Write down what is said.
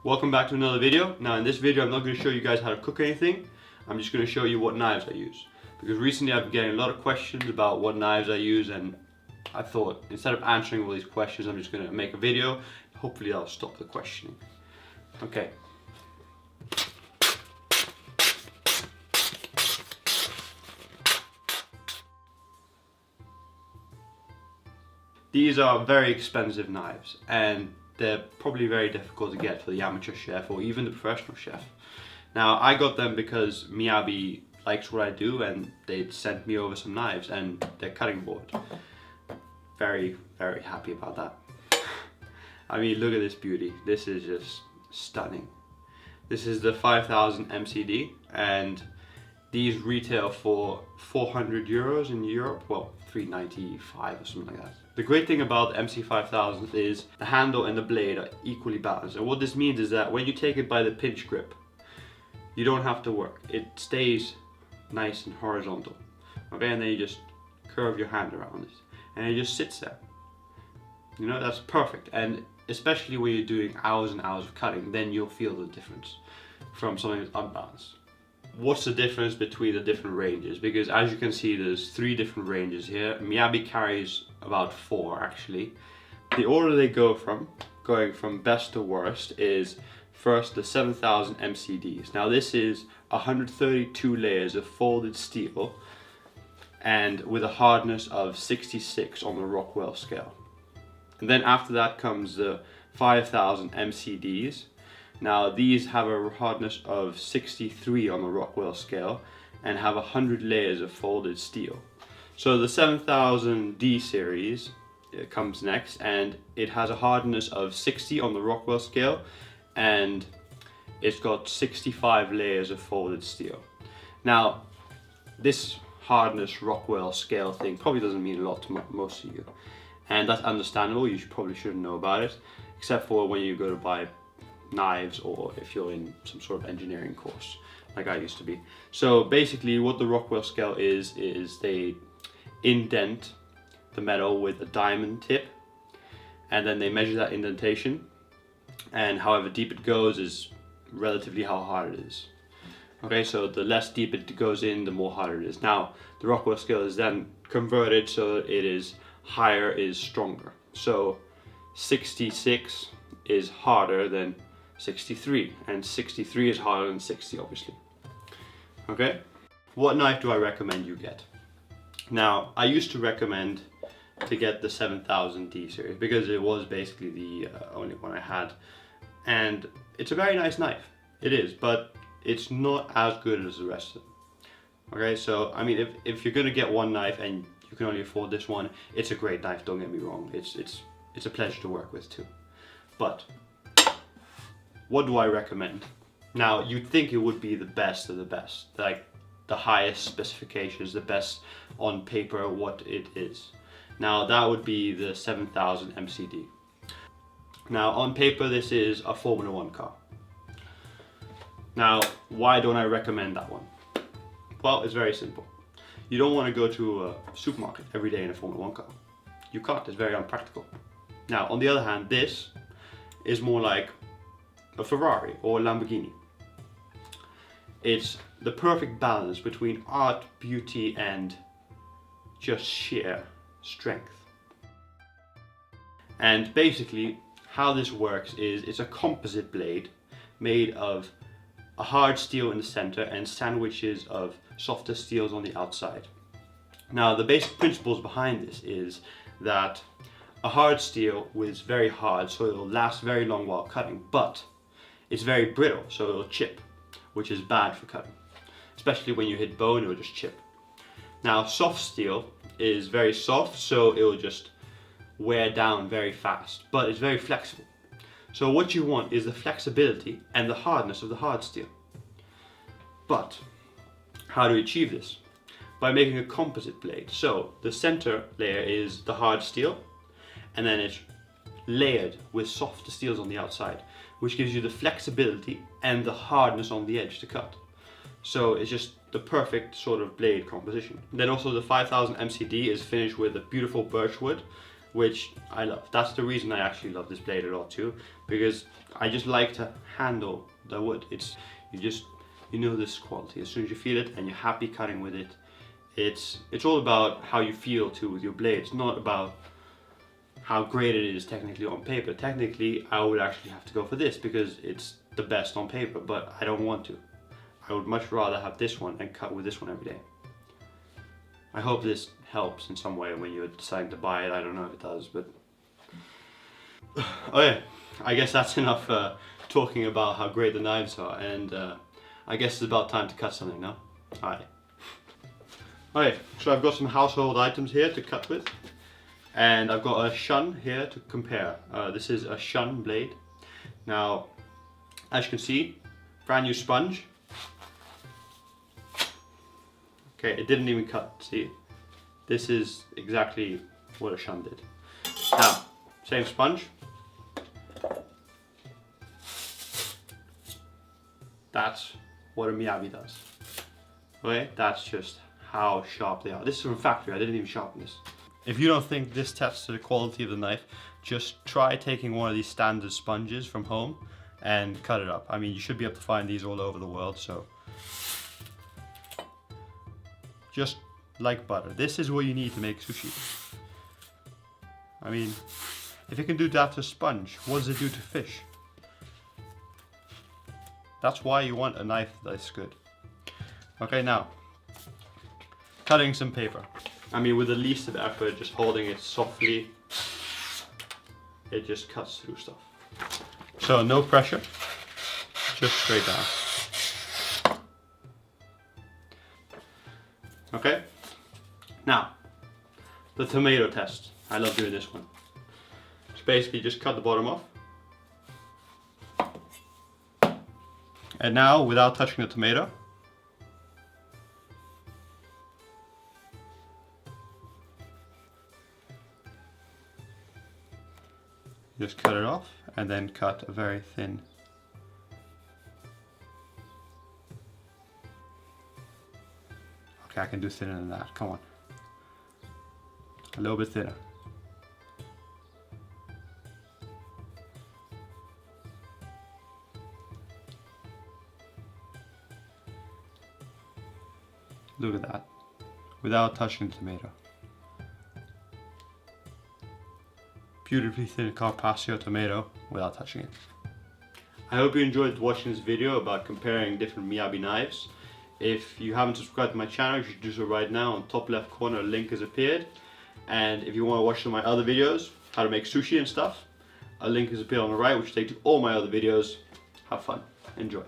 Welcome back to another video. Now in this video I'm not going to show you guys how to cook anything. I'm just going to show you what knives I use. Because recently I've been getting a lot of questions about what knives I use, and I thought instead of answering all these questions I'm just going to make a video. Hopefully I'll stop the questioning. Okay. These are very expensive knives and they're probably very difficult to get for the amateur chef or even the professional chef. Now I got them because Miyabi likes what I do and they sent me over some knives and their cutting board. Very, very happy about that. I mean, look at this beauty. This is just stunning. This is the 5000 MCD and these retail for 400 euros in Europe, well, 395 or something like that. The great thing about the MC5000 is the handle and the blade are equally balanced. And what this means is that when you take it by the pinch grip, you don't have to work. It stays nice and horizontal. Okay, and then you just curve your hand around it. And it just sits there. You know, that's perfect. And especially when you're doing hours and hours of cutting, then you'll feel the difference from something that's unbalanced. What's the difference between the different ranges? Because as you can see, there's 3 different ranges here. Miyabi carries about 4 actually. The order they go from, going from best to worst, is first the 7000 MCDs. Now this is 132 layers of folded steel and with a hardness of 66 on the Rockwell scale. And then after that comes the 5000 MCDs. Now these have a hardness of 63 on the Rockwell scale and have 100 layers of folded steel. So the 7000D series comes next and it has a hardness of 60 on the Rockwell scale and it's got 65 layers of folded steel. Now this hardness Rockwell scale thing probably doesn't mean a lot to most of you, and that's understandable. You probably shouldn't know about it, except for when you go to buy knives or if you're in some sort of engineering course like I used to be. So basically what the Rockwell scale is they indent the metal with a diamond tip and then they measure that indentation, and however deep it goes is relatively how hard it is. Okay, so the less deep it goes in, the more harder it is. Now the Rockwell scale is then converted so that it is higher is stronger. So 66 is harder than 63 and 63 is harder than 60 obviously. Okay, what knife do I recommend you get? Now I used to recommend to get the 7000D series because it was basically the only one I had, and it's a very nice knife. It is, but it's not as good as the rest of them. Okay, so I mean if you're gonna get one knife and you can only afford this one, it's a great knife, don't get me wrong. It's a pleasure to work with too. But what do I recommend? Now you'd think it would be the best of the best, like the highest specifications, the best on paper what it is. Now that would be the 7000 MCD. Now on paper this is a Formula 1 car. Now why don't I recommend that one? Well, it's very simple. You don't want to go to a supermarket every day in a Formula 1 car. You can't, it's very unpractical. Now on the other hand, this is more like a Ferrari or a Lamborghini. It's the perfect balance between art, beauty and just sheer strength. And basically how this works is it's a composite blade made of a hard steel in the center and sandwiches of softer steels on the outside. Now the basic principles behind this is that a hard steel is very hard, so it'll last very long while cutting, but it's very brittle, so it'll chip, which is bad for cutting. Especially when you hit bone, it'll just chip. Now soft steel is very soft, so it'll just wear down very fast, but it's very flexible. So what you want is the flexibility and the hardness of the hard steel. But how do we achieve this? By making a composite blade. So the center layer is the hard steel, and then it's layered with softer steels on the outside, which gives you the flexibility and the hardness on the edge to cut. So it's just the perfect sort of blade composition. Then also the 5000 MCD is finished with a beautiful birch wood, which I love. That's the reason I actually love this blade a lot too, because I just like to handle the wood. You know this quality. As soon as you feel it and you're happy cutting with it, it's all about how you feel too with your blade. It's not about how great it is technically on paper. Technically, I would actually have to go for this because it's the best on paper, but I don't want to. I would much rather have this one and cut with this one every day. I hope this helps in some way when you're deciding to buy it. I don't know if it does, but... Oh yeah, I guess that's enough talking about how great the knives are, and I guess it's about time to cut something now. Alright. Okay, so I've got some household items here to cut with, and I've got a shun here to compare. This is a shun blade. Now, as you can see, brand new sponge. Okay, it didn't even cut, see? This is exactly what a shun did. Now, same sponge. That's what a Miyabi does. Okay, that's just how sharp they are. This is from factory, I didn't even sharpen this. If you don't think this tests to the quality of the knife, just try taking one of these standard sponges from home and cut it up. I mean, you should be able to find these all over the world, so. Just like butter. This is what you need to make sushi. I mean, if it can do that to sponge, what does it do to fish? That's why you want a knife that's good. Okay, now, cutting some paper. I mean, with the least of effort, just holding it softly, it just cuts through stuff. So no pressure, just straight down. Okay, now, the tomato test. I love doing this one. So basically just cut the bottom off. And now, without touching the tomato, just cut it off and then cut a very thin. Okay, I can do thinner than that, come on. A little bit thinner. Look at that, without touching the tomato. Beautifully thin Carpaccio tomato without touching it. I hope you enjoyed watching this video about comparing different Miyabi knives. If you haven't subscribed to my channel, you should do so right now. On the top left corner, a link has appeared. And if you want to watch some of my other videos, how to make sushi and stuff, a link has appeared on the right, which takes you to all my other videos. Have fun, enjoy.